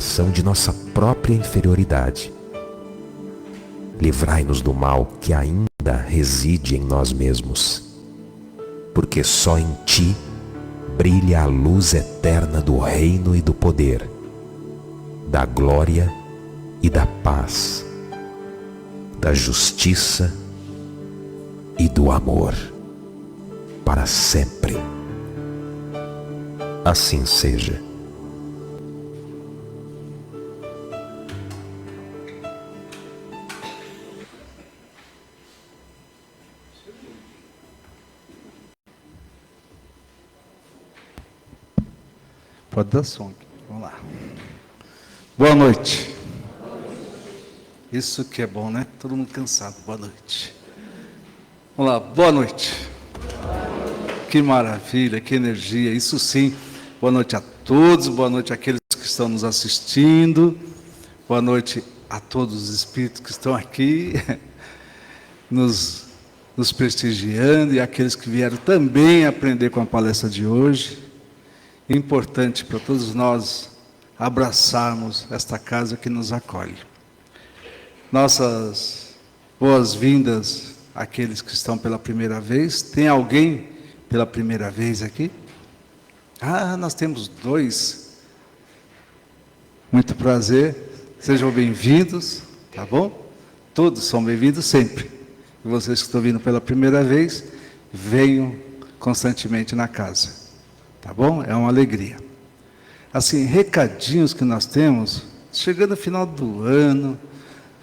revelação de nossa própria inferioridade. Livrai-nos do mal que ainda reside em nós mesmos, porque só em Ti brilha a luz eterna do reino e do poder, da glória e da paz, da justiça e do amor, para sempre. Assim seja. Pode dar som aqui. Vamos lá. Boa noite. Isso que é bom, né? Todo mundo cansado. Boa noite. Vamos lá. Boa noite. Que maravilha, que energia. Isso sim. Boa noite a todos. Boa noite àqueles que estão nos assistindo. Boa noite a todos os espíritos que estão aqui nos prestigiando e aqueles que vieram também aprender com a palestra de hoje. Importante para todos nós abraçarmos esta casa que nos acolhe. Nossas boas-vindas àqueles que estão pela primeira vez. Tem alguém pela primeira vez aqui? Nós temos 2. Muito prazer. Sejam bem-vindos, tá bom? Todos são bem-vindos sempre. E vocês que estão vindo pela primeira vez, venham constantemente na casa. Tá bom? É uma alegria. Assim, recadinhos que nós temos, chegando no final do ano,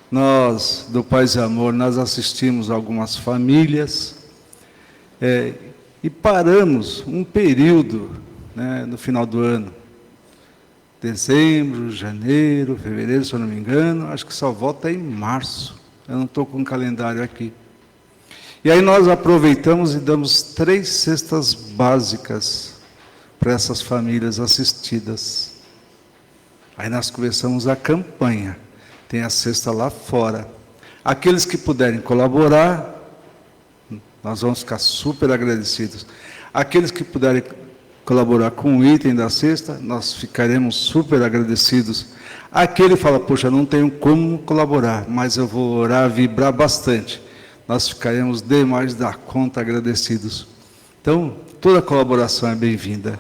nós, do Paz e Amor, nós assistimos algumas famílias, e paramos um período, né, no final do ano, dezembro, janeiro, fevereiro, se eu não me engano, acho que só volta em março, eu não estou com o calendário aqui. E aí nós aproveitamos e damos 3 cestas básicas para essas famílias assistidas. Aí nós começamos a campanha, tem a cesta lá fora. Aqueles que puderem colaborar, nós vamos ficar super agradecidos. Aqueles que puderem colaborar com o item da cesta, nós ficaremos super agradecidos. Aquele fala, poxa, não tenho como colaborar, mas eu vou orar, vibrar bastante. Nós ficaremos demais da conta agradecidos. Então, toda colaboração é bem-vinda.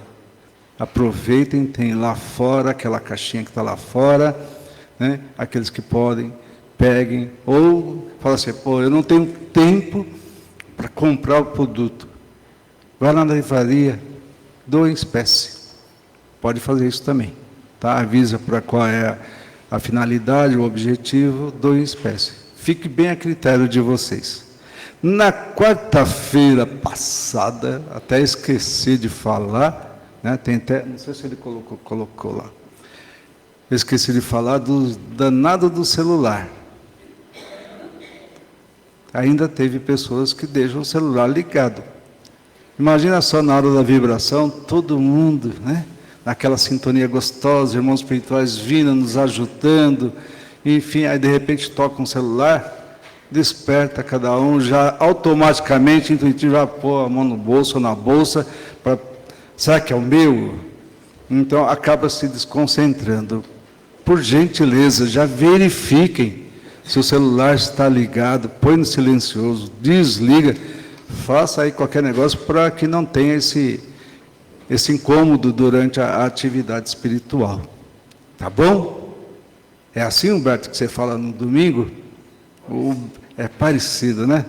Aproveitem, tem lá fora, aquela caixinha que está lá fora, né? Aqueles que podem, peguem, ou fala assim, eu não tenho tempo para comprar o produto. Vai lá na livraria, doa em espécie. Pode fazer isso também, tá? Avisa para qual é a finalidade, o objetivo, doa em espécie. Fique bem a critério de vocês. Na quarta-feira passada, até esqueci de falar, né? Tem até, não sei se ele colocou lá. Eu esqueci de falar do danado do celular. Ainda teve pessoas que deixam o celular ligado. Imagina só na hora da vibração, todo mundo, né? Naquela sintonia gostosa, irmãos espirituais vindo, nos ajudando, enfim, aí de repente toca um celular, desperta cada um, já automaticamente, intuitivo, já pôr a mão no bolso ou na bolsa, será que é o meu? Então acaba se desconcentrando. Por gentileza, já verifiquem se o celular está ligado, põe no silencioso, desliga, faça aí qualquer negócio para que não tenha esse incômodo durante a atividade espiritual. Tá bom? É assim, Humberto, que você fala no domingo? É parecido, né?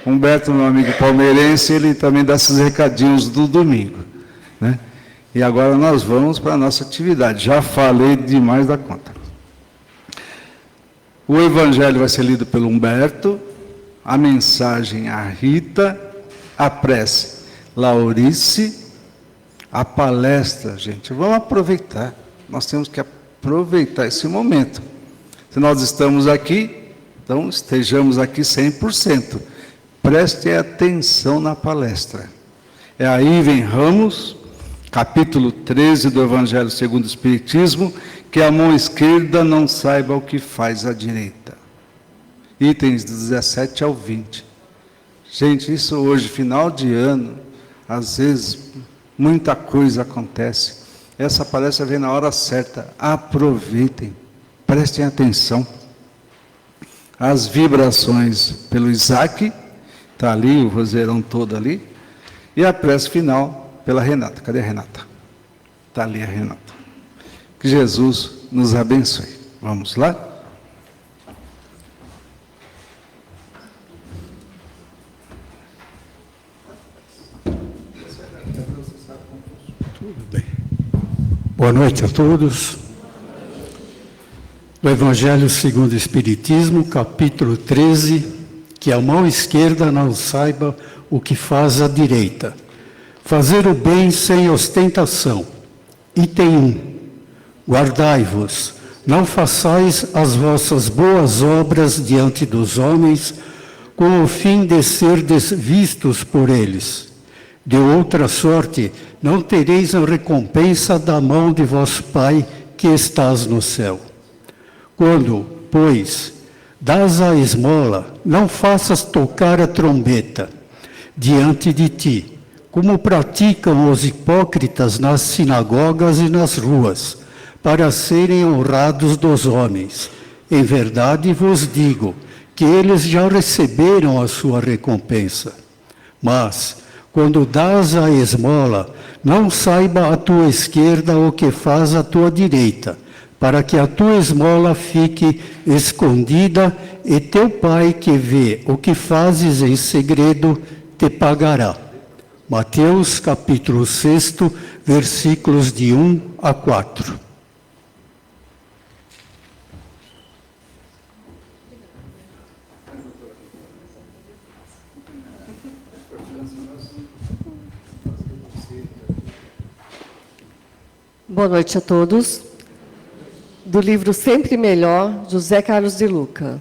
Humberto, meu amigo palmeirense, ele também dá esses recadinhos do domingo, né? E agora nós vamos para a nossa atividade. Já falei demais da conta. O Evangelho vai ser lido pelo Humberto, a mensagem a Rita, a prece Laurice, a palestra, gente, vamos aproveitar. Nós temos que aproveitar esse momento. Se nós estamos aqui, então estejamos aqui 100%. Prestem atenção na palestra. É a Iven Ramos, capítulo 13 do Evangelho segundo o Espiritismo, que a mão esquerda não saiba o que faz a direita. Itens de 17 ao 20. Gente, isso hoje, final de ano, às vezes, muita coisa acontece. Essa palestra vem na hora certa. Aproveitem, prestem atenção. As vibrações pelo Isaac, está ali o vozeirão todo ali, e a prece final pela Renata. Cadê a Renata? Está ali a Renata. Que Jesus nos abençoe. Vamos lá? Tudo bem. Boa noite a todos. Do Evangelho segundo o Espiritismo, capítulo 13, que a mão esquerda não saiba o que faz a direita. Fazer o bem sem ostentação. Item 1. Guardai-vos, não façais as vossas boas obras diante dos homens, com o fim de serdes vistos por eles. De outra sorte, não tereis a recompensa da mão de vosso Pai que estás no céu. Quando, pois, dás a esmola, não faças tocar a trombeta diante de ti, como praticam os hipócritas nas sinagogas e nas ruas, para serem honrados dos homens. Em verdade vos digo que eles já receberam a sua recompensa. Mas, quando dás a esmola, não saiba a tua esquerda o que faz a tua direita, para que a tua esmola fique escondida, e teu Pai que vê o que fazes em segredo te pagará. Mateus capítulo 6, versículos de 1 a 4. Boa noite a todos. Do livro Sempre Melhor, José Carlos de Luca.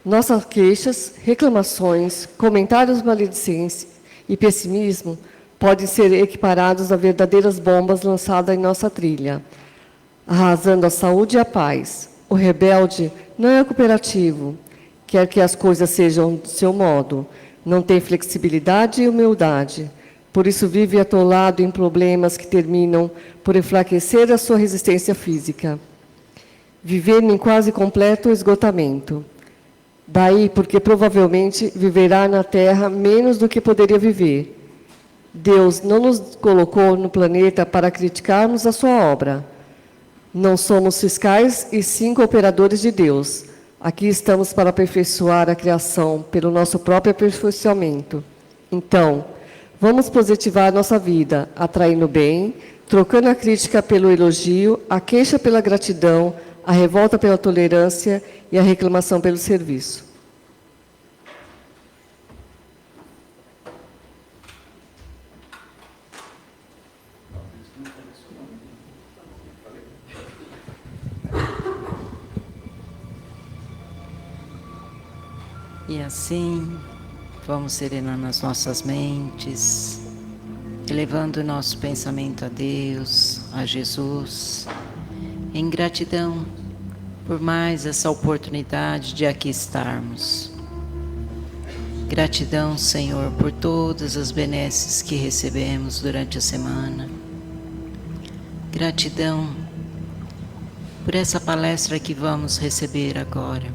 Nossas queixas, reclamações, comentários maledicentes e pessimismo podem ser equiparados a verdadeiras bombas lançadas em nossa trilha, arrasando a saúde e a paz. O rebelde não é cooperativo, quer que as coisas sejam do seu modo, não tem flexibilidade e humildade. Por isso vive atolado em problemas que terminam por enfraquecer a sua resistência física. Viver em quase completo esgotamento. Daí porque provavelmente viverá na Terra menos do que poderia viver. Deus não nos colocou no planeta para criticarmos a sua obra. Não somos fiscais e sim cooperadores de Deus. Aqui estamos para aperfeiçoar a criação pelo nosso próprio aperfeiçoamento. Então, vamos positivar nossa vida, atraindo o bem, trocando a crítica pelo elogio, a queixa pela gratidão, a revolta pela tolerância e a reclamação pelo serviço. E assim, vamos serenando as nossas mentes, elevando o nosso pensamento a Deus, a Jesus, em gratidão por mais essa oportunidade de aqui estarmos. Gratidão, Senhor, por todas as benesses que recebemos durante a semana. Gratidão por essa palestra que vamos receber agora.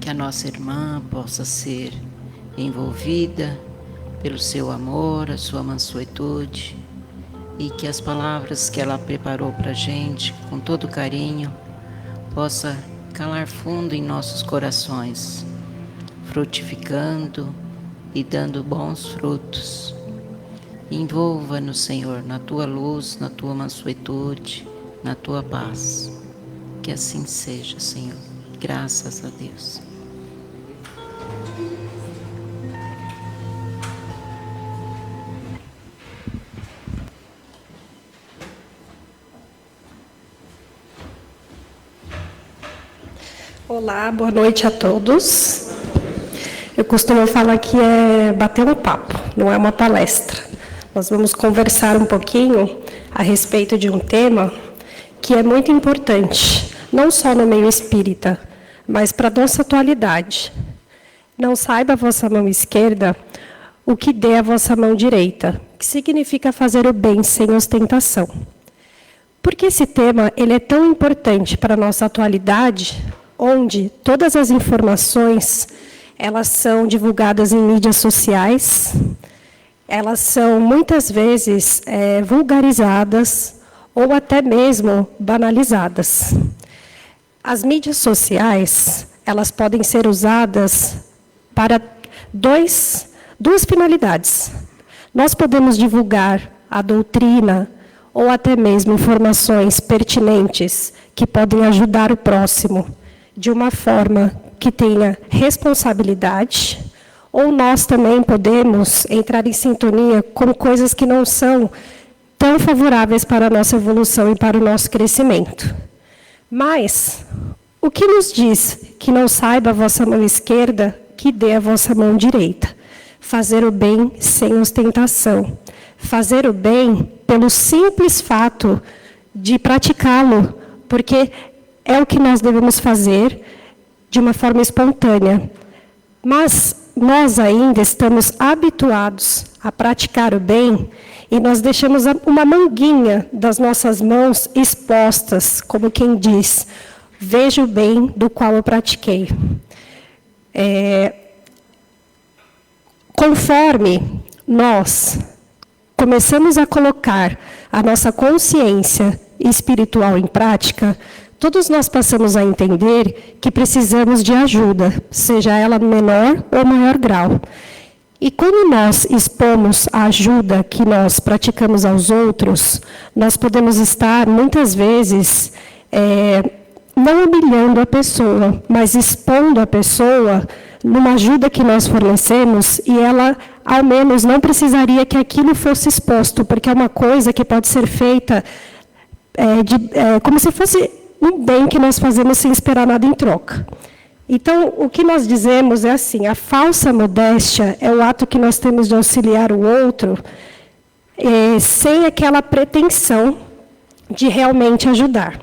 Que a nossa irmã possa ser envolvida pelo seu amor, a sua mansuetude, e que as palavras que ela preparou para a gente, com todo carinho, possa calar fundo em nossos corações, frutificando e dando bons frutos. Envolva-nos, Senhor, na tua luz, na tua mansuetude, na tua paz. Que assim seja, Senhor. Graças a Deus. Olá, boa noite a todos. Eu costumo falar que é bater um papo, não é uma palestra. Nós vamos conversar um pouquinho a respeito de um tema que é muito importante, não só no meio espírita, mas para a nossa atualidade. Não saiba a vossa mão esquerda o que dê a vossa mão direita, que significa fazer o bem sem ostentação. Por que esse tema ele é tão importante para a nossa atualidade, onde todas as informações elas são divulgadas em mídias sociais, elas são muitas vezes vulgarizadas ou até mesmo banalizadas. As mídias sociais, elas podem ser usadas para duas finalidades. Nós podemos divulgar a doutrina ou até mesmo informações pertinentes que podem ajudar o próximo de uma forma que tenha responsabilidade, ou nós também podemos entrar em sintonia com coisas que não são tão favoráveis para a nossa evolução e para o nosso crescimento. Mas, o que nos diz que não saiba a vossa mão esquerda, que dê a vossa mão direita? Fazer o bem sem ostentação. Fazer o bem pelo simples fato de praticá-lo, porque é o que nós devemos fazer de uma forma espontânea. Mas nós ainda estamos habituados a praticar o bem e nós deixamos uma manguinha das nossas mãos expostas, como quem diz, veja o bem do qual eu pratiquei. Conforme nós começamos a colocar a nossa consciência espiritual em prática, todos nós passamos a entender que precisamos de ajuda, seja ela no menor ou maior grau. E quando nós expomos a ajuda que nós praticamos aos outros, nós podemos estar, muitas vezes, não humilhando a pessoa, mas expondo a pessoa numa ajuda que nós fornecemos, e ela, ao menos, não precisaria que aquilo fosse exposto, porque é uma coisa que pode ser feita como se fosse um bem que nós fazemos sem esperar nada em troca. Então, o que nós dizemos é assim, a falsa modéstia é o ato que nós temos de auxiliar o outro sem aquela pretensão de realmente ajudar.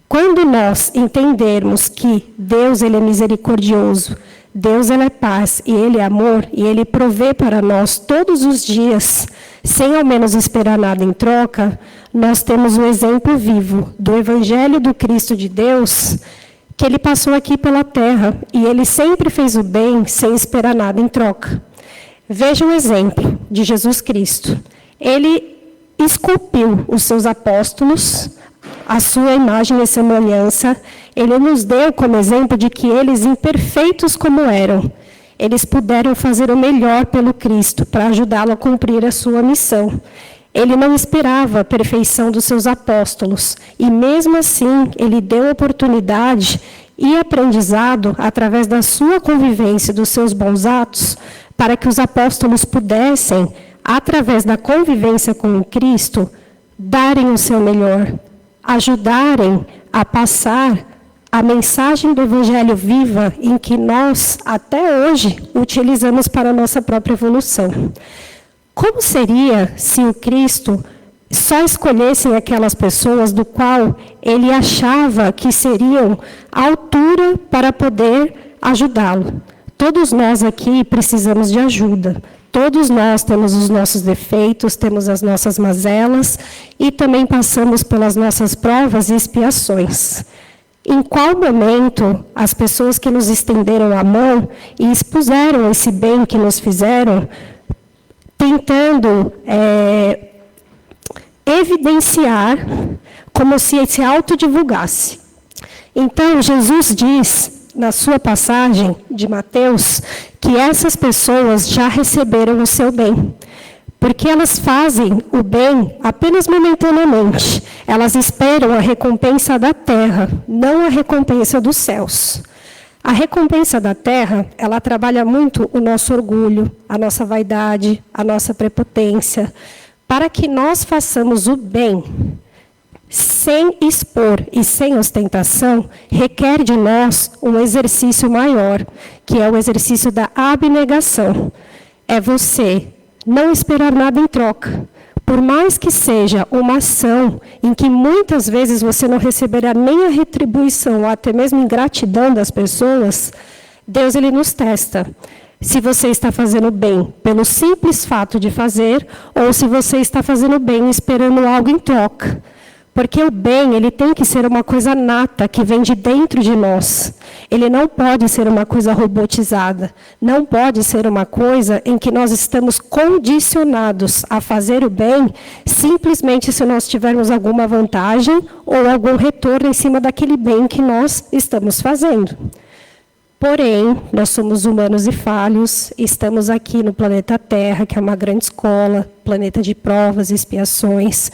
Quando nós entendermos que Deus ele é misericordioso, Deus ele é paz e Ele é amor, e Ele provê para nós todos os dias, sem ao menos esperar nada em troca, nós temos um exemplo vivo do Evangelho do Cristo de Deus, que Ele passou aqui pela terra, e Ele sempre fez o bem sem esperar nada em troca. Veja o exemplo de Jesus Cristo. Ele esculpiu os seus apóstolos, a sua imagem e semelhança. Ele nos deu como exemplo de que eles, imperfeitos como eram, eles puderam fazer o melhor pelo Cristo, para ajudá-lo a cumprir a sua missão. Ele não esperava a perfeição dos seus apóstolos, e mesmo assim, ele deu oportunidade e aprendizado, através da sua convivência e dos seus bons atos, para que os apóstolos pudessem, através da convivência com o Cristo, darem o seu melhor, ajudarem a passar a mensagem do Evangelho viva em que nós, até hoje, utilizamos para a nossa própria evolução. Como seria se o Cristo só escolhesse aquelas pessoas do qual ele achava que seriam à altura para poder ajudá-lo? Todos nós aqui precisamos de ajuda. Todos nós temos os nossos defeitos, temos as nossas mazelas e também passamos pelas nossas provas e expiações. Em qual momento as pessoas que nos estenderam a mão e expuseram esse bem que nos fizeram, tentando evidenciar como se autodivulgasse? Então, Jesus diz, na sua passagem de Mateus, que essas pessoas já receberam o seu bem, porque elas fazem o bem apenas momentaneamente. Elas esperam a recompensa da terra, não a recompensa dos céus. A recompensa da terra, ela trabalha muito o nosso orgulho, a nossa vaidade, a nossa prepotência, para que nós façamos o bem sem expor e sem ostentação, requer de nós um exercício maior, que é o exercício da abnegação. É você não esperar nada em troca. Por mais que seja uma ação em que muitas vezes você não receberá nem a retribuição, ou até mesmo ingratidão das pessoas, Deus ele nos testa. se você está fazendo bem pelo simples fato de fazer, ou se você está fazendo bem esperando algo em troca. Porque o bem, ele tem que ser uma coisa nata, que vem de dentro de nós. Ele não pode ser uma coisa robotizada. Não pode ser uma coisa em que nós estamos condicionados a fazer o bem, simplesmente se nós tivermos alguma vantagem ou algum retorno em cima daquele bem que nós estamos fazendo. Porém, nós somos humanos e falhos, estamos aqui no planeta Terra, que é uma grande escola, planeta de provas e expiações.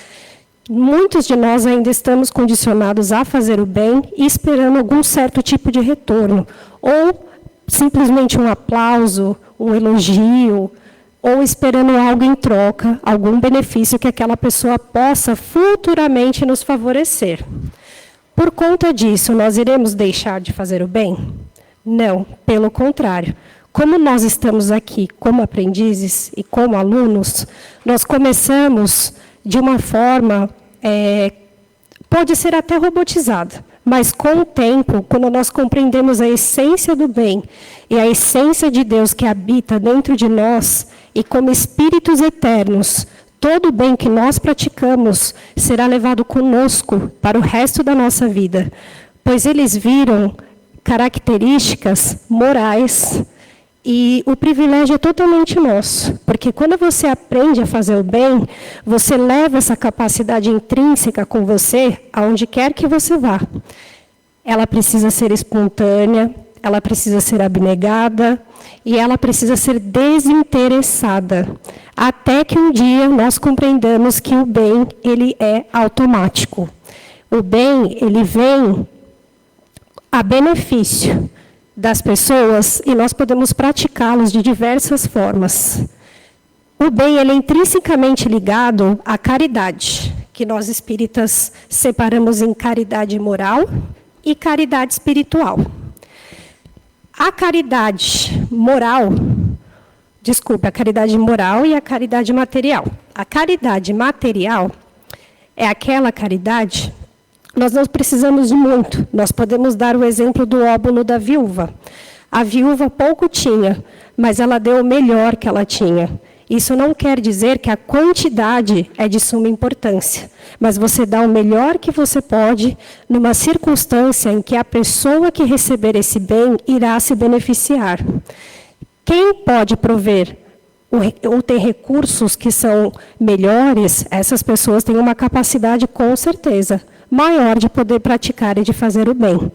Muitos de nós ainda estamos condicionados a fazer o bem e esperando algum certo tipo de retorno, ou simplesmente um aplauso, um elogio, ou esperando algo em troca, algum benefício que aquela pessoa possa futuramente nos favorecer. Por conta disso, nós iremos deixar de fazer o bem? Não, pelo contrário. Como nós estamos aqui como aprendizes e como alunos, nós começamos de uma forma, pode ser até robotizada, mas com o tempo, quando nós compreendemos a essência do bem e a essência de Deus que habita dentro de nós, e como espíritos eternos, todo o bem que nós praticamos será levado conosco para o resto da nossa vida, pois eles viram características morais. E o privilégio é totalmente nosso, porque quando você aprende a fazer o bem, você leva essa capacidade intrínseca com você, aonde quer que você vá. Ela precisa ser espontânea, ela precisa ser abnegada, e ela precisa ser desinteressada, até que um dia nós compreendamos que o bem, ele é automático. O bem, ele vem a benefício das pessoas e nós podemos praticá-los de diversas formas. O bem, ele é intrinsecamente ligado à caridade, que nós espíritas separamos em caridade moral e caridade espiritual. A caridade moral, a caridade moral e a caridade material. A caridade material é aquela caridade. Nós não precisamos de muito. Nós podemos dar o exemplo do óbolo da viúva. A viúva pouco tinha, mas ela deu o melhor que ela tinha. Isso não quer dizer que a quantidade é de suma importância, mas você dá o melhor que você pode numa circunstância em que a pessoa que receber esse bem irá se beneficiar. Quem pode prover ou ter recursos que são melhores, essas pessoas têm uma capacidade, com certeza, maior de poder praticar e de fazer o bem.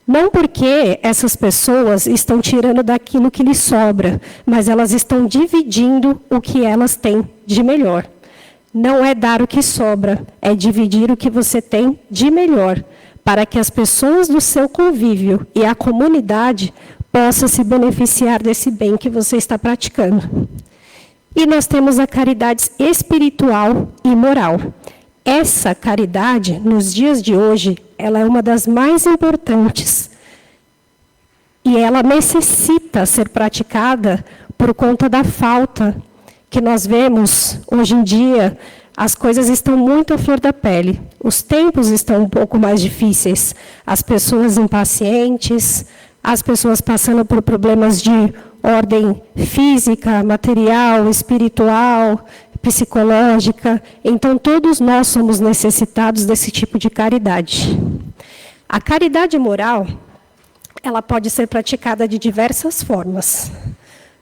Não porque essas pessoas estão tirando daquilo que lhes sobra, mas elas estão dividindo o que elas têm de melhor. Não é dar o que sobra, é dividir o que você tem de melhor, para que as pessoas do seu convívio e a comunidade possam se beneficiar desse bem que você está praticando. E nós temos a caridade espiritual e moral. Essa caridade, nos dias de hoje, ela é uma das mais importantes. E ela necessita ser praticada por conta da falta que nós vemos hoje em dia. As coisas estão muito à flor da pele. Os tempos estão um pouco mais difíceis. As pessoas impacientes, as pessoas passando por problemas de ordem física, material, espiritual, psicológica. Então, todos nós somos necessitados desse tipo de caridade. A caridade moral, ela pode ser praticada de diversas formas.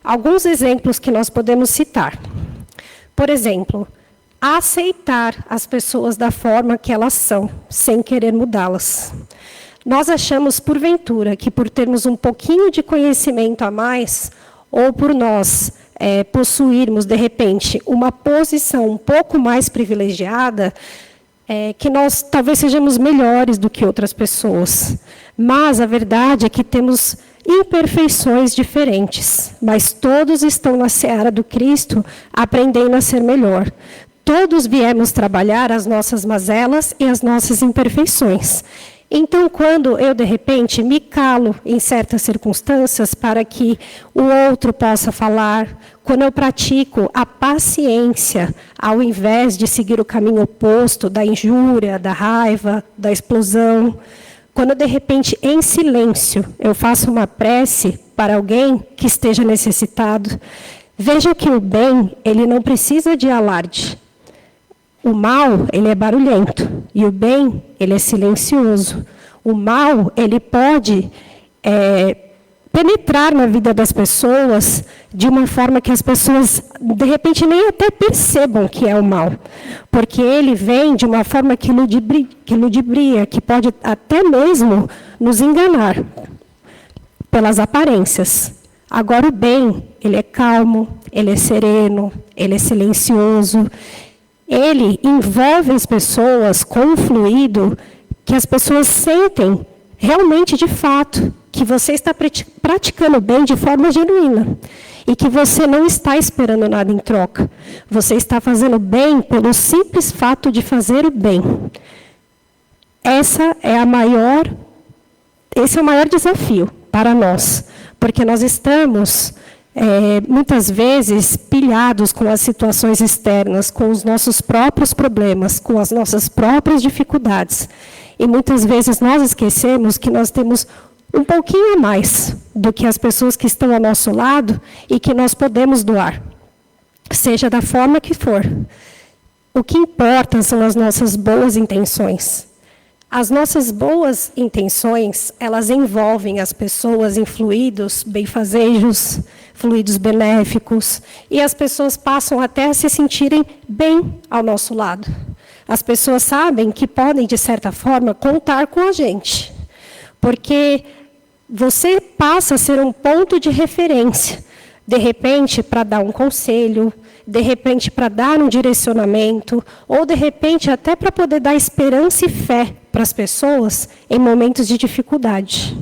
Alguns exemplos que nós podemos citar. Por exemplo, aceitar as pessoas da forma que elas são, sem querer mudá-las. Nós achamos, porventura, que por termos um pouquinho de conhecimento a mais, ou por nós possuirmos, de repente, uma posição um pouco mais privilegiada, que nós talvez sejamos melhores do que outras pessoas. Mas a verdade é que temos imperfeições diferentes, mas todos estão na seara do Cristo, aprendendo a ser melhor. Todos viemos trabalhar as nossas mazelas e as nossas imperfeições. Então, quando eu, de repente, me calo em certas circunstâncias para que o outro possa falar, quando eu pratico a paciência, ao invés de seguir o caminho oposto da injúria, da raiva, da explosão, quando, de repente, em silêncio, eu faço uma prece para alguém que esteja necessitado. Veja que o bem, ele não precisa de alarde. O mal, ele é barulhento, e o bem, ele é silencioso. O mal, ele pode penetrar na vida das pessoas de uma forma que as pessoas, de repente, nem até percebam que é o mal. Porque ele vem de uma forma que ludibria, que pode até mesmo nos enganar pelas aparências. Agora, o bem, ele é calmo, ele é sereno, ele é silencioso. Ele envolve as pessoas com um fluido que as pessoas sentem realmente, de fato, que você está praticando bem de forma genuína e que você não está esperando nada em troca. Você está fazendo bem pelo simples fato de fazer o bem. Esse é o maior desafio para nós, porque nós estamos muitas vezes pilhados com as situações externas, com os nossos próprios problemas, com as nossas próprias dificuldades. E muitas vezes nós esquecemos que nós temos um pouquinho a mais do que as pessoas que estão ao nosso lado e que nós podemos doar, seja da forma que for. O que importa são as nossas boas intenções. As nossas boas intenções, elas envolvem as pessoas em fluidos benfazejos, fluidos benéficos, e as pessoas passam até a se sentirem bem ao nosso lado. As pessoas sabem que podem, de certa forma, contar com a gente, porque você passa a ser um ponto de referência, de repente, para dar um conselho, de repente, para dar um direcionamento, ou, de repente, até para poder dar esperança e fé para as pessoas em momentos de dificuldade.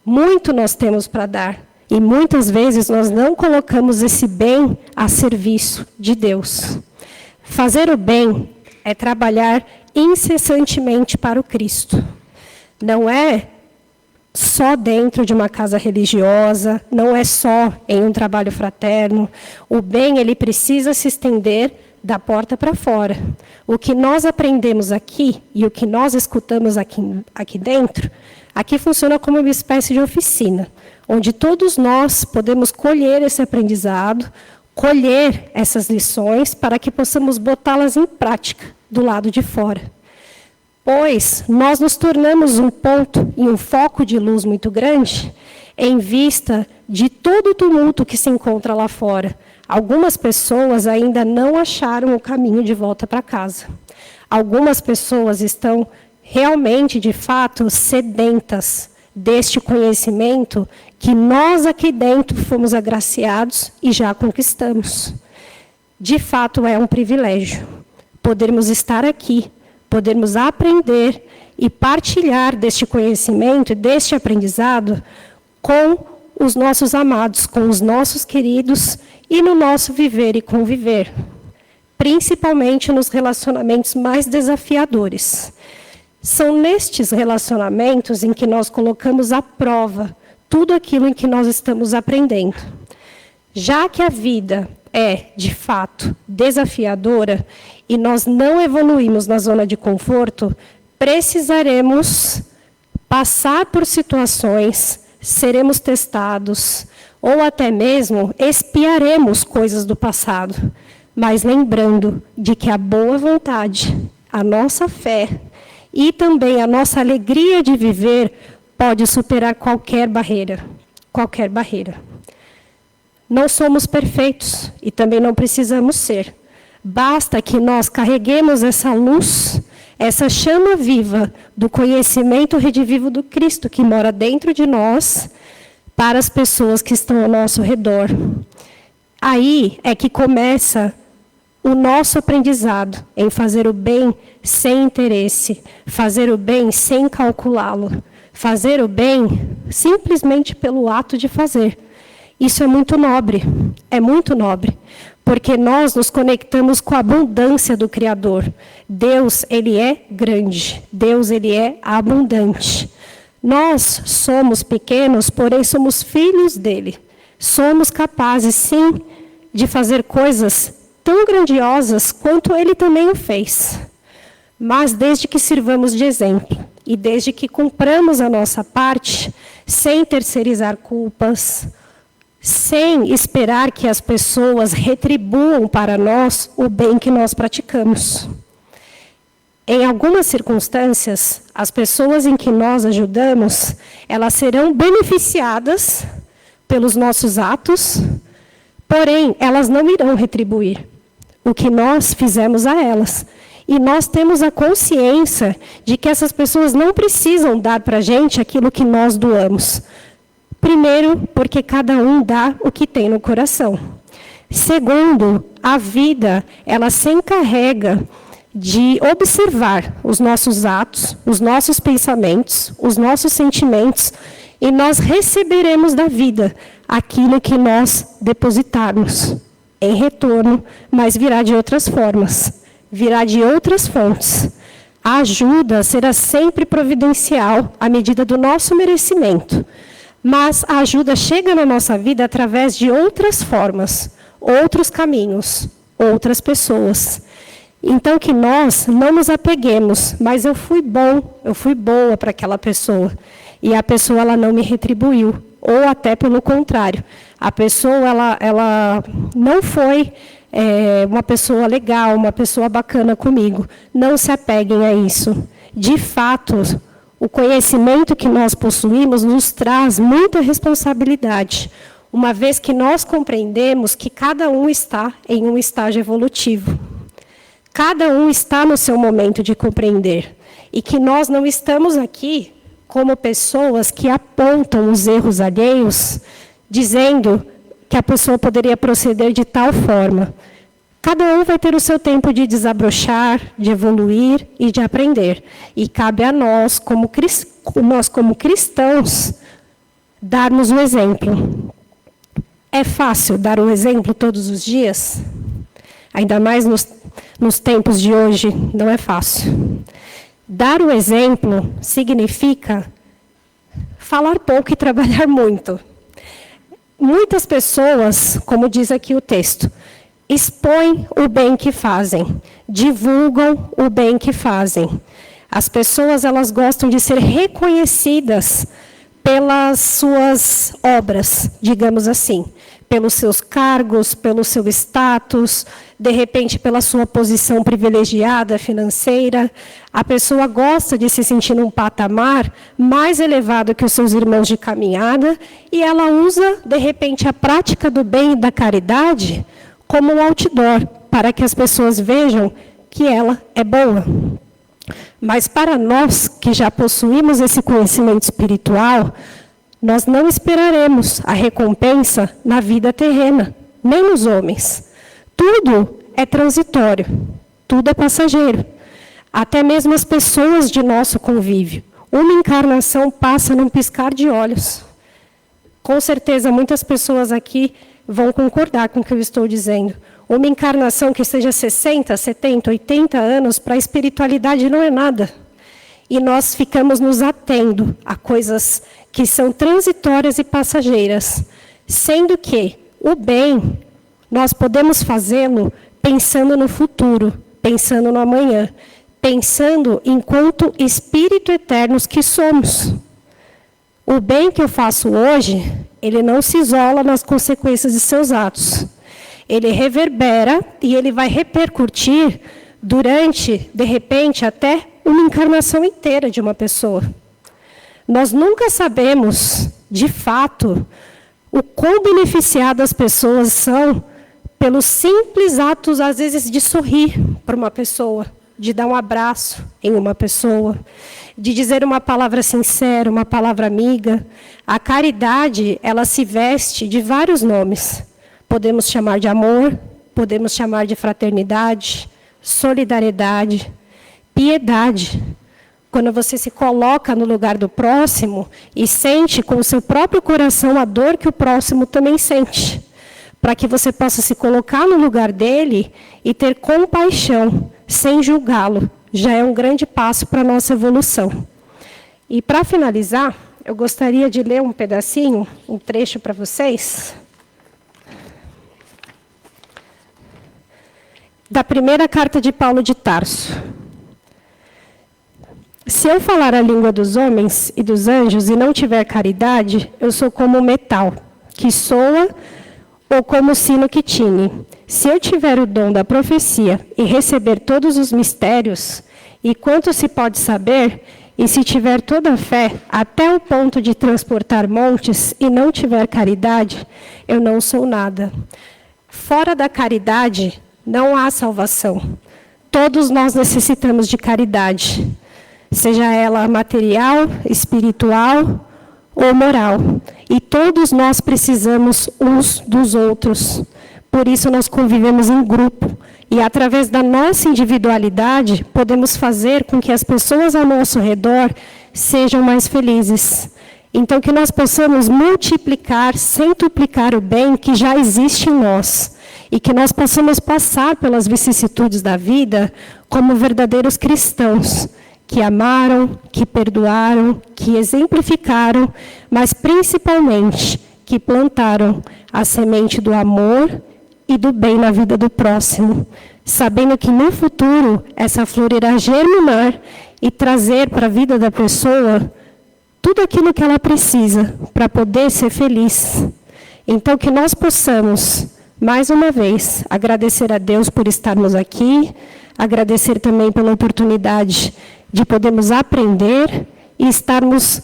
Muito nós temos para dar, e muitas vezes nós não colocamos esse bem a serviço de Deus. Fazer o bem é trabalhar incessantemente para o Cristo. Não é só dentro de uma casa religiosa, não é só em um trabalho fraterno. O bem, ele precisa se estender da porta para fora. O que nós aprendemos aqui e o que nós escutamos aqui dentro, aqui funciona como uma espécie de oficina, onde todos nós podemos colher esse aprendizado, colher essas lições para que possamos botá-las em prática do lado de fora. Pois nós nos tornamos um ponto e um foco de luz muito grande em vista de todo o tumulto que se encontra lá fora. Algumas pessoas ainda não acharam o caminho de volta para casa. Algumas pessoas estão realmente, de fato, sedentas deste conhecimento que nós aqui dentro fomos agraciados e já conquistamos. De fato, é um privilégio podermos estar aqui, podermos aprender e partilhar deste conhecimento, deste aprendizado com os nossos amados, com os nossos queridos e no nosso viver e conviver, principalmente nos relacionamentos mais desafiadores. São nestes relacionamentos em que nós colocamos à prova tudo aquilo em que nós estamos aprendendo. Já que a vida é, de fato, desafiadora e nós não evoluímos na zona de conforto, precisaremos passar por situações, seremos testados, ou até mesmo espiaremos coisas do passado, mas lembrando de que a boa vontade, a nossa fé e também a nossa alegria de viver pode superar qualquer barreira, qualquer barreira. Não somos perfeitos e também não precisamos ser. Basta que nós carreguemos essa luz, essa chama viva do conhecimento redivivo do Cristo que mora dentro de nós, para as pessoas que estão ao nosso redor. Aí é que começa o nosso aprendizado em fazer o bem sem interesse, fazer o bem sem calculá-lo, fazer o bem simplesmente pelo ato de fazer. Isso é muito nobre, porque nós nos conectamos com a abundância do Criador. Deus, ele é grande, Deus, ele é abundante. Nós somos pequenos, porém somos filhos dele. Somos capazes, sim, de fazer coisas tão grandiosas quanto ele também o fez. Mas desde que sirvamos de exemplo e desde que cumpramos a nossa parte, sem terceirizar culpas, sem esperar que as pessoas retribuam para nós o bem que nós praticamos. Em algumas circunstâncias, as pessoas em que nós ajudamos, elas serão beneficiadas pelos nossos atos, porém, elas não irão retribuir o que nós fizemos a elas. E nós temos a consciência de que essas pessoas não precisam dar para a gente aquilo que nós doamos. Primeiro, porque cada um dá o que tem no coração. Segundo, a vida, ela se encarrega de observar os nossos atos, os nossos pensamentos, os nossos sentimentos, e nós receberemos da vida aquilo que nós depositarmos em retorno, mas virá de outras formas, virá de outras fontes. A ajuda será sempre providencial à medida do nosso merecimento, mas a ajuda chega na nossa vida através de outras formas, outros caminhos, outras pessoas. Então, que nós não nos apeguemos, mas eu fui bom, eu fui boa para aquela pessoa, e a pessoa ela não me retribuiu, ou até pelo contrário, a pessoa ela não foi uma pessoa legal, uma pessoa bacana comigo. Não se apeguem a isso. De fato, o conhecimento que nós possuímos nos traz muita responsabilidade, uma vez que nós compreendemos que cada um está em um estágio evolutivo. Cada um está no seu momento de compreender. E que nós não estamos aqui como pessoas que apontam os erros alheios, dizendo que a pessoa poderia proceder de tal forma. Cada um vai ter o seu tempo de desabrochar, de evoluir e de aprender. E cabe a nós, como cristãos, darmos o exemplo. É fácil dar o exemplo todos os dias? Ainda mais nos tempos de hoje, não é fácil. Dar o exemplo significa falar pouco e trabalhar muito. Muitas pessoas, como diz aqui o texto, expõem o bem que fazem, divulgam o bem que fazem. As pessoas, elas gostam de ser reconhecidas pelas suas obras, digamos assim, pelos seus cargos, pelo seu status, de repente pela sua posição privilegiada financeira. A pessoa gosta de se sentir num patamar mais elevado que os seus irmãos de caminhada, e ela usa, de repente, a prática do bem e da caridade como um outdoor, para que as pessoas vejam que ela é boa. Mas para nós que já possuímos esse conhecimento espiritual, nós não esperaremos a recompensa na vida terrena, nem nos homens. Tudo é transitório, tudo é passageiro. Até mesmo as pessoas de nosso convívio. Uma encarnação passa num piscar de olhos. Com certeza, muitas pessoas aqui vão concordar com o que eu estou dizendo. Uma encarnação que seja 60, 70, 80 anos, para a espiritualidade não é nada. E nós ficamos nos atendo a coisas que são transitórias e passageiras, sendo que o bem, nós podemos fazê-lo pensando no futuro, pensando no amanhã, pensando enquanto espírito eternos que somos. O bem que eu faço hoje, ele não se isola nas consequências de seus atos. Ele reverbera e ele vai repercutir durante, de repente, até uma encarnação inteira de uma pessoa. Nós nunca sabemos, de fato, o quão beneficiadas as pessoas são pelos simples atos, às vezes, de sorrir para uma pessoa, de dar um abraço em uma pessoa, de dizer uma palavra sincera, uma palavra amiga. A caridade, ela se veste de vários nomes. Podemos chamar de amor, podemos chamar de fraternidade, solidariedade, piedade. Quando você se coloca no lugar do próximo e sente com o seu próprio coração a dor que o próximo também sente, para que você possa se colocar no lugar dele e ter compaixão, sem julgá-lo, já é um grande passo para a nossa evolução. E para finalizar, eu gostaria de ler um pedacinho, um trecho para vocês, da primeira carta de Paulo de Tarso. Se eu falar a língua dos homens e dos anjos e não tiver caridade, eu sou como o metal, que soa, ou como o sino que tine. Se eu tiver o dom da profecia e receber todos os mistérios, e quanto se pode saber, e se tiver toda a fé, até o ponto de transportar montes, e não tiver caridade, eu não sou nada. Fora da caridade, não há salvação. Todos nós necessitamos de caridade, seja ela material, espiritual ou moral. E todos nós precisamos uns dos outros. Por isso nós convivemos em grupo. E através da nossa individualidade, podemos fazer com que as pessoas ao nosso redor sejam mais felizes. Então, que nós possamos multiplicar, centuplicar o bem que já existe em nós. E que nós possamos passar pelas vicissitudes da vida como verdadeiros cristãos, que amaram, que perdoaram, que exemplificaram, mas principalmente que plantaram a semente do amor e do bem na vida do próximo, sabendo que no futuro essa flor irá germinar e trazer para a vida da pessoa tudo aquilo que ela precisa para poder ser feliz. Então, que nós possamos, mais uma vez, agradecer a Deus por estarmos aqui, agradecer também pela oportunidade de podermos aprender e estarmos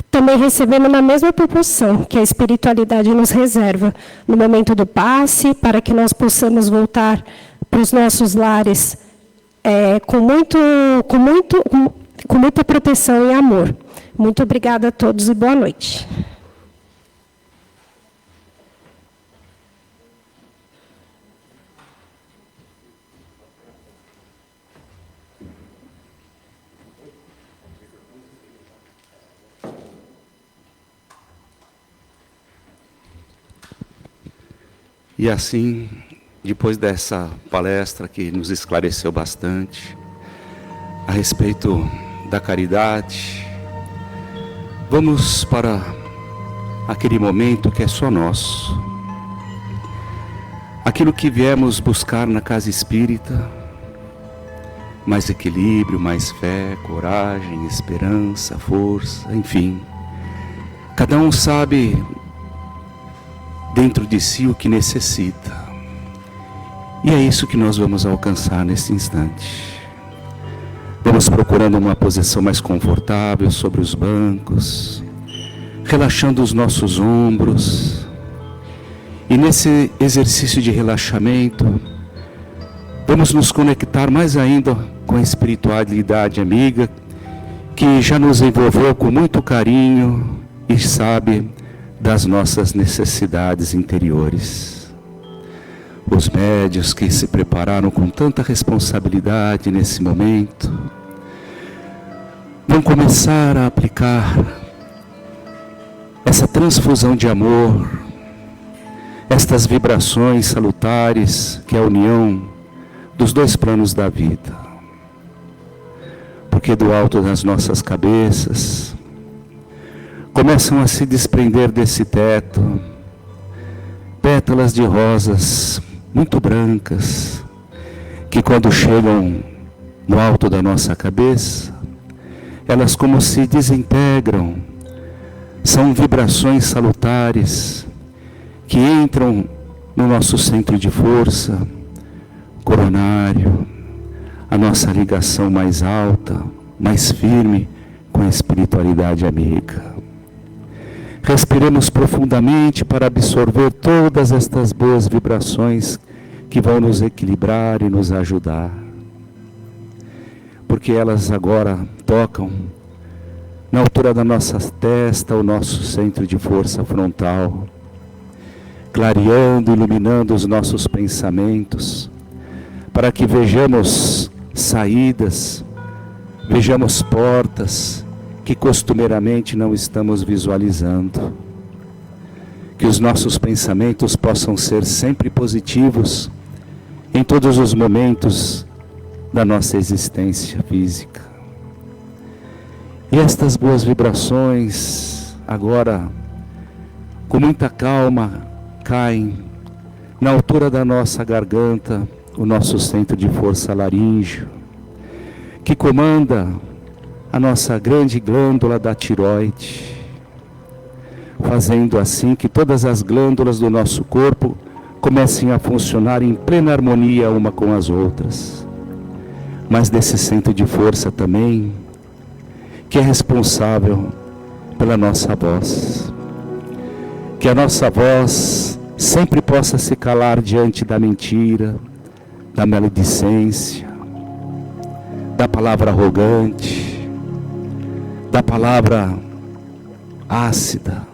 também recebendo na mesma proporção que a espiritualidade nos reserva, no momento do passe, para que nós possamos voltar para os nossos lares com muita proteção e amor. Muito obrigada a todos e boa noite. E assim, depois dessa palestra que nos esclareceu bastante a respeito da caridade, vamos para aquele momento que é só nosso. Aquilo que viemos buscar na casa espírita, mais equilíbrio, mais fé, coragem, esperança, força, enfim. Cada um sabe dentro de si o que necessita. E é isso que nós vamos alcançar nesse instante. Vamos procurando uma posição mais confortável sobre os bancos, relaxando os nossos ombros. E nesse exercício de relaxamento, vamos nos conectar mais ainda com a espiritualidade amiga, que já nos envolveu com muito carinho e sabe das nossas necessidades interiores. Os médios que se prepararam com tanta responsabilidade nesse momento vão começar a aplicar essa transfusão de amor, estas vibrações salutares, que é a união dos dois planos da vida. Porque do alto das nossas cabeças começam a se desprender desse teto pétalas de rosas muito brancas, que quando chegam no alto da nossa cabeça, elas como se desintegram, são vibrações salutares que entram no nosso centro de força coronário, a nossa ligação mais alta, mais firme com a espiritualidade amiga. Respiremos profundamente para absorver todas estas boas vibrações que vão nos equilibrar e nos ajudar. Porque elas agora tocam na altura da nossa testa, o nosso centro de força frontal, clareando, iluminando os nossos pensamentos, para que vejamos saídas, vejamos portas que costumeiramente não estamos visualizando. Que os nossos pensamentos possam ser sempre positivos em todos os momentos da nossa existência física. E estas boas vibrações agora, com muita calma, caem na altura da nossa garganta, o nosso centro de força laríngeo, que comanda a nossa grande glândula da tireoide, fazendo assim que todas as glândulas do nosso corpo comecem a funcionar em plena harmonia uma com as outras. Mas desse centro de força também, que é responsável pela nossa voz. Que a nossa voz sempre possa se calar diante da mentira, da maledicência, da palavra arrogante, da palavra ácida.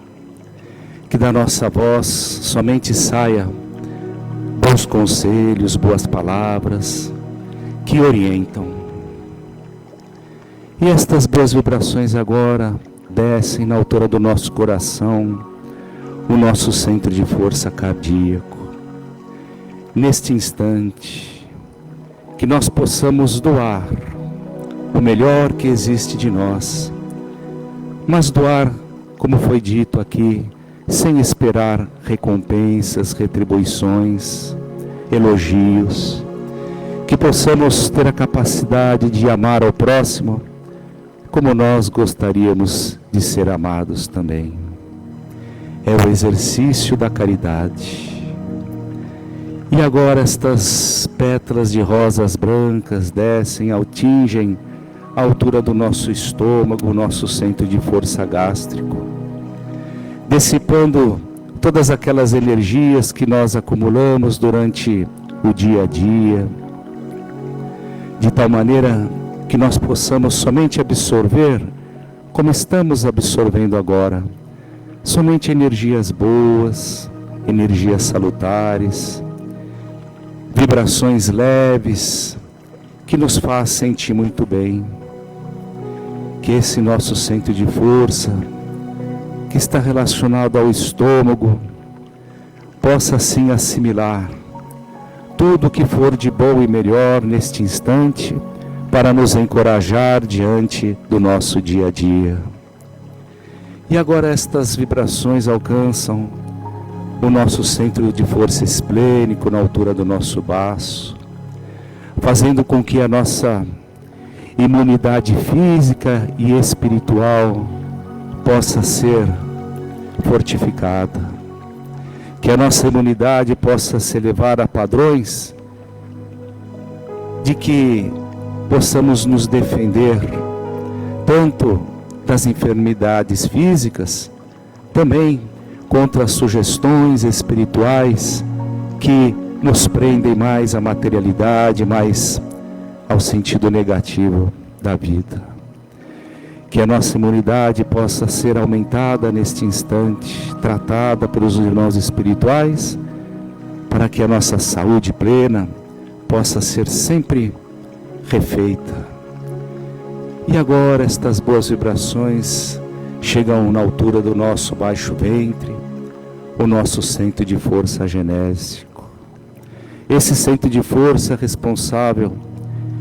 Que da nossa voz somente saia bons conselhos, boas palavras que orientam. E estas boas vibrações agora descem na altura do nosso coração, o nosso centro de força cardíaco. Neste instante, que nós possamos doar o melhor que existe de nós, mas doar, como foi dito aqui, sem esperar recompensas, retribuições, elogios. Que possamos ter a capacidade de amar ao próximo como nós gostaríamos de ser amados também. É o exercício da caridade. E agora estas pétalas de rosas brancas descem, atingem a altura do nosso estômago, o nosso centro de força gástrico, dissipando todas aquelas energias que nós acumulamos durante o dia a dia, de tal maneira que nós possamos somente absorver, como estamos absorvendo agora, somente energias boas, energias salutares, vibrações leves, que nos faz sentir muito bem. Que esse nosso centro de força, que está relacionado ao estômago, possa assim assimilar tudo que for de bom e melhor neste instante, para nos encorajar diante do nosso dia a dia. E agora estas vibrações alcançam o nosso centro de força esplênico, na altura do nosso baço, fazendo com que a nossa imunidade física e espiritual possa ser fortificada. Que a nossa imunidade possa se elevar a padrões de que possamos nos defender tanto das enfermidades físicas, também contra as sugestões espirituais que nos prendem mais à materialidade, mais ao sentido negativo da vida. Que a nossa imunidade possa ser aumentada neste instante, tratada pelos irmãos espirituais, para que a nossa saúde plena possa ser sempre refeita. E agora estas boas vibrações chegam na altura do nosso baixo ventre, o nosso centro de força genésico. Esse centro de força é responsável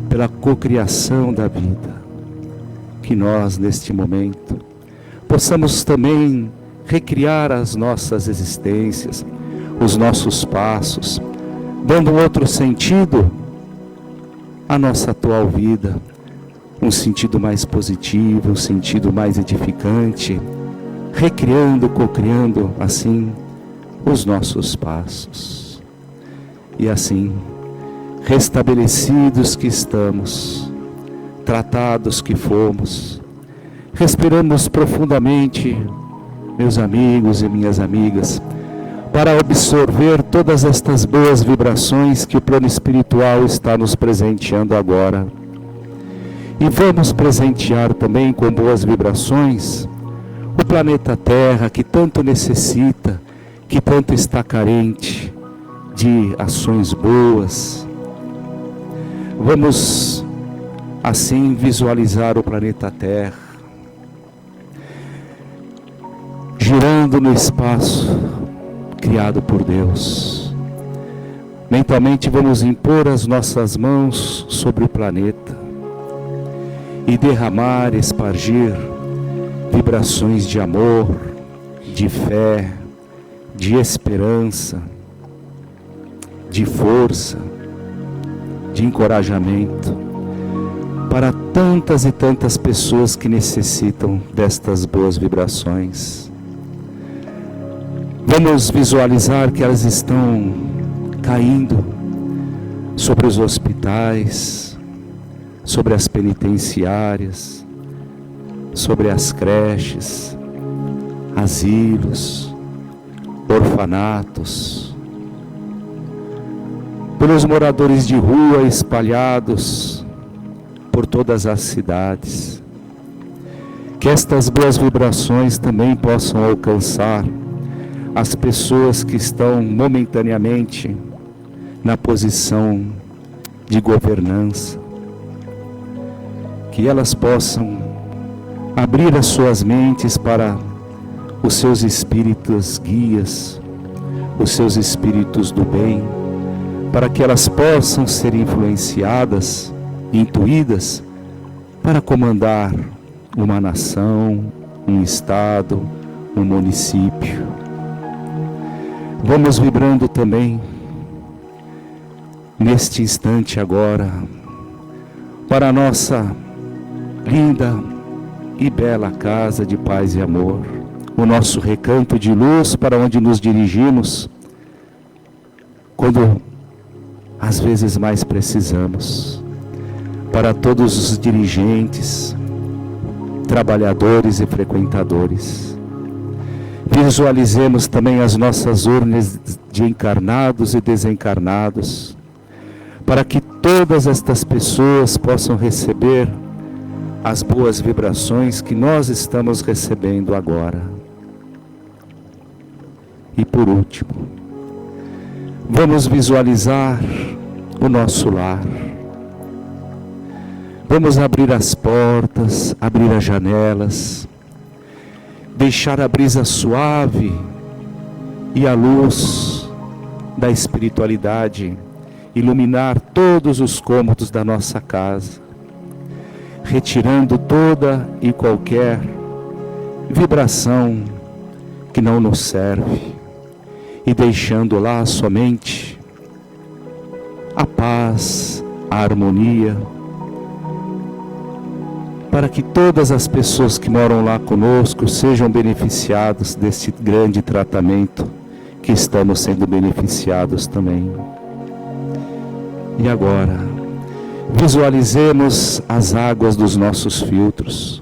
pela cocriação da vida. Que nós, neste momento, possamos também recriar as nossas existências, os nossos passos, dando um outro sentido à nossa atual vida, um sentido mais positivo, um sentido mais edificante, recriando, cocriando, assim, os nossos passos. E assim, restabelecidos que estamos, tratados que fomos, respiramos profundamente, meus amigos e minhas amigas, para absorver todas estas boas vibrações que o plano espiritual está nos presenteando agora. E vamos presentear também com boas vibrações o planeta Terra, que tanto necessita, que tanto está carente de ações boas. Vamos assim visualizar o planeta Terra girando no espaço criado por Deus. Mentalmente vamos impor as nossas mãos sobre o planeta e derramar, espargir vibrações de amor, de fé, de esperança, de força, de encorajamento, para tantas e tantas pessoas que necessitam destas boas vibrações. Vamos visualizar que elas estão caindo sobre os hospitais, sobre as penitenciárias, sobre as creches, asilos, orfanatos, pelos moradores de rua espalhados por todas as cidades. Que estas boas vibrações também possam alcançar as pessoas que estão momentaneamente na posição de governança. Que elas possam abrir as suas mentes para os seus espíritos guias, os seus espíritos do bem, para que elas possam ser influenciadas, intuídas, para comandar uma nação, um estado, um município. Vamos vibrando também, neste instante agora, para a nossa linda e bela casa de paz e amor, o nosso recanto de luz para onde nos dirigimos, quando às vezes mais precisamos, para todos os dirigentes, trabalhadores e frequentadores. Visualizemos também as nossas urnas de encarnados e desencarnados, para que todas estas pessoas possam receber as boas vibrações que nós estamos recebendo agora. E por último, vamos visualizar o nosso lar. Vamos abrir as portas, abrir as janelas, deixar a brisa suave e a luz da espiritualidade iluminar todos os cômodos da nossa casa, retirando toda e qualquer vibração que não nos serve e deixando lá somente a paz, a harmonia, para que todas as pessoas que moram lá conosco sejam beneficiadas deste grande tratamento que estamos sendo beneficiados também. E agora, visualizemos as águas dos nossos filtros,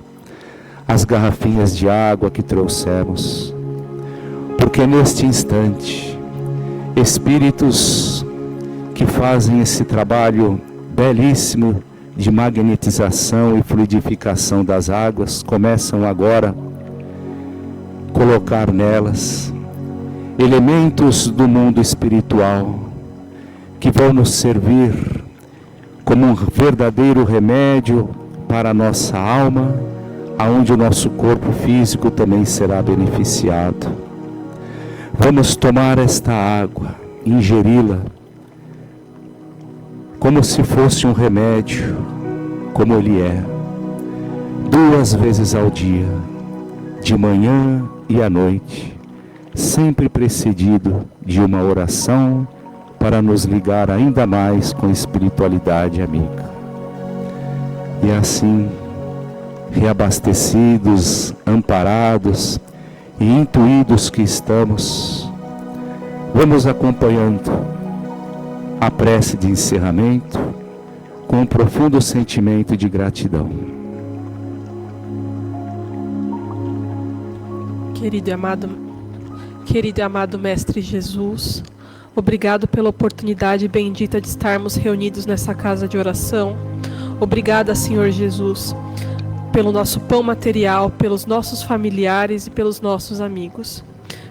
as garrafinhas de água que trouxemos, porque neste instante, espíritos que fazem esse trabalho belíssimo de magnetização e fluidificação das águas, começam agora a colocar nelas elementos do mundo espiritual que vão nos servir como um verdadeiro remédio para a nossa alma, aonde o nosso corpo físico também será beneficiado. Vamos tomar esta água, ingeri-la, como se fosse um remédio, como ele é, 2 vezes ao dia, de manhã e à noite, sempre precedido de uma oração para nos ligar ainda mais com a espiritualidade amiga. E assim, reabastecidos, amparados e intuídos que estamos, vamos acompanhando a prece de encerramento com um profundo sentimento de gratidão. Querido e amado Mestre Jesus, obrigado pela oportunidade bendita de estarmos reunidos nessa casa de oração. Obrigada, Senhor Jesus, pelo nosso pão material, pelos nossos familiares e pelos nossos amigos.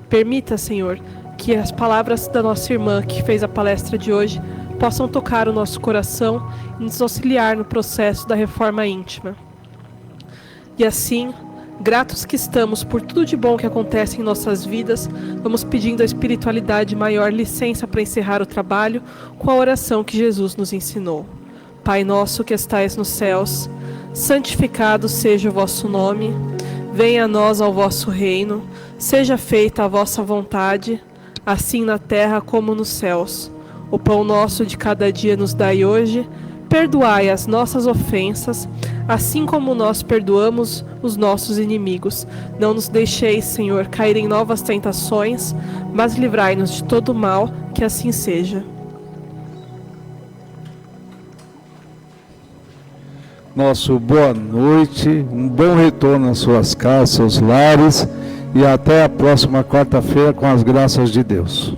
Permita, Senhor, que as palavras da nossa irmã que fez a palestra de hoje possam tocar o nosso coração e nos auxiliar no processo da reforma íntima. E assim, gratos que estamos por tudo de bom que acontece em nossas vidas, vamos pedindo à espiritualidade maior licença para encerrar o trabalho com a oração que Jesus nos ensinou. Pai nosso que estais nos céus, santificado seja o vosso nome, venha a nós ao vosso reino, seja feita a vossa vontade, assim na terra como nos céus. O pão nosso de cada dia nos dai hoje, Perdoai as nossas ofensas, assim como nós perdoamos os nossos inimigos. Não nos deixeis, Senhor, cair em novas tentações, mas livrai-nos de todo mal, que assim seja. Nosso boa noite, um bom retorno às suas casas, aos lares, e até a próxima quarta-feira com as graças de Deus.